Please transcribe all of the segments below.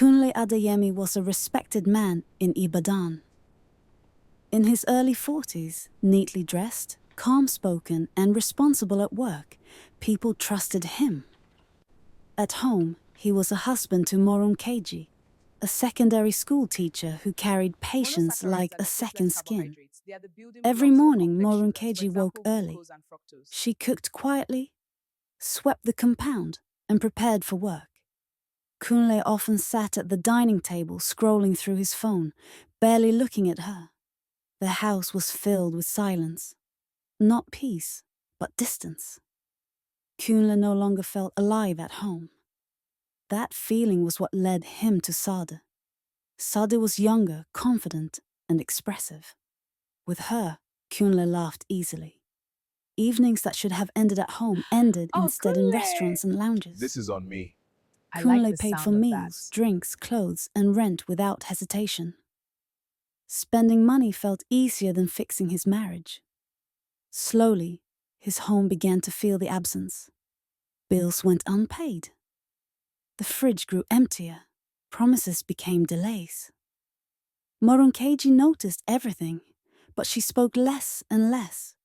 Kunle Adeyemi was a respected man in Ibadan. In his early 40s, neatly dressed, calm-spoken, and responsible at work, people trusted him. At home, he was a husband to Morounkeji, a secondary school teacher who carried patience like a second skin. Every morning, Morounkeji woke early. She cooked quietly, swept the compound, and prepared for work. Kunle often sat at the dining table scrolling through his phone, barely looking at her. Their house was filled with silence. Not peace, but distance. Kunle no longer felt alive at home. That feeling was what led him to Sade. Sade was younger, confident, and expressive. With her, Kunle laughed easily. Evenings that should have ended at home ended instead in restaurants and lounges. This is on me. Kunle paid for meals, drinks, clothes, and rent without hesitation. Spending money felt easier than fixing his marriage. Slowly, his home began to feel the absence. Bills went unpaid. The fridge grew emptier. Promises became delays. Morounkeji noticed everything, but she spoke less and less.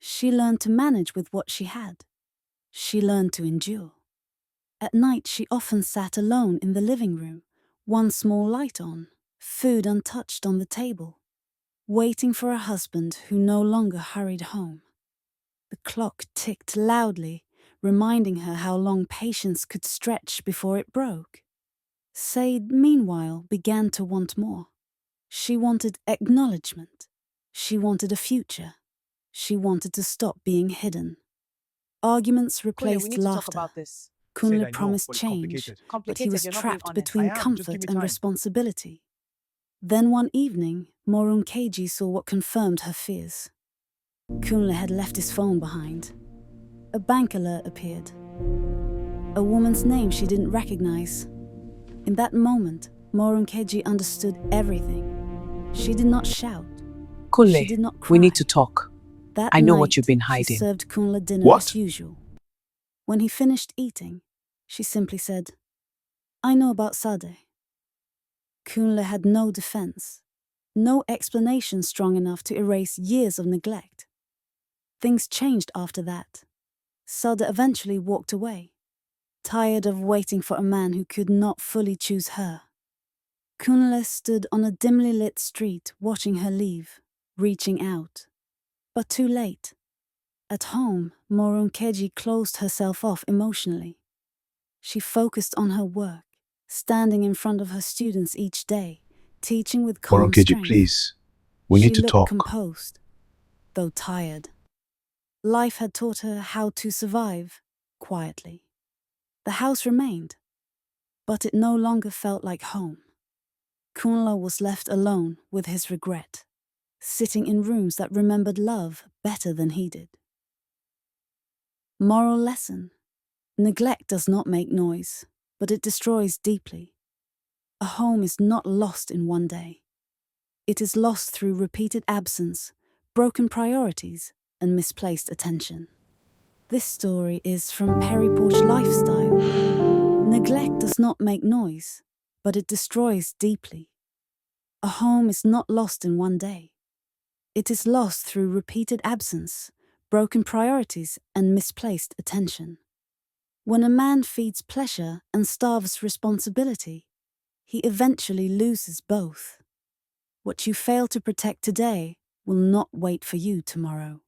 She learned to manage with what she had. She learned to endure. At night, she often sat alone in the living room, one small light on, food untouched on the table, waiting for a husband who no longer hurried home. The clock ticked loudly, reminding her how long patience could stretch before it broke. Sade, meanwhile, began to want more. She wanted acknowledgement. She wanted a future. She wanted to stop being hidden. Arguments replaced laughter. Kunle promised change, but he was trapped between comfort and responsibility. Then one evening, Morounkeji saw what confirmed her fears. Kunle had left his phone behind. A bank alert appeared. A woman's name she didn't recognize. In that moment, Morounkeji understood everything. She did not shout. She did not Kunle, cry. we need to talk. That I know night, what you've been she hiding. served Kunle dinner What? as usual. When he finished eating, she simply said, "I know about Sade." Kunle had no defense, no explanation strong enough to erase years of neglect. Things changed after that. Sade eventually walked away, tired of waiting for a man who could not fully choose her. Kunle stood on a dimly lit street watching her leave, reaching out. But too late. At home, Morounkeji closed herself off emotionally. She focused on her work, standing in front of her students each day, teaching with calm Morounkeji, strength. please. We need to She looked talk. composed, though tired. Life had taught her how to survive quietly. The house remained, but it no longer felt like home. Kunle was left alone with his regret, sitting in rooms that remembered love better than he did. Moral lesson: neglect does not make noise, but it destroys deeply. A home is not lost in one day. It is lost through repeated absence, broken priorities, and misplaced attention. This story is from Perryporch Lifestyle. Neglect does not make noise, but it destroys deeply. A home is not lost in one day. It is lost through repeated absence, broken priorities, and misplaced attention. When a man feeds pleasure and starves responsibility, he eventually loses both. What you fail to protect today will not wait for you tomorrow.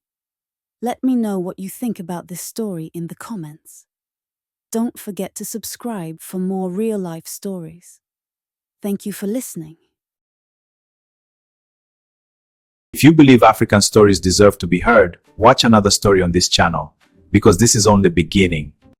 Let me know what you think about this story in the comments. Don't forget to subscribe for more real-life stories. Thank you for listening. If you believe African stories deserve to be heard, watch another story on this channel, because this is only the beginning.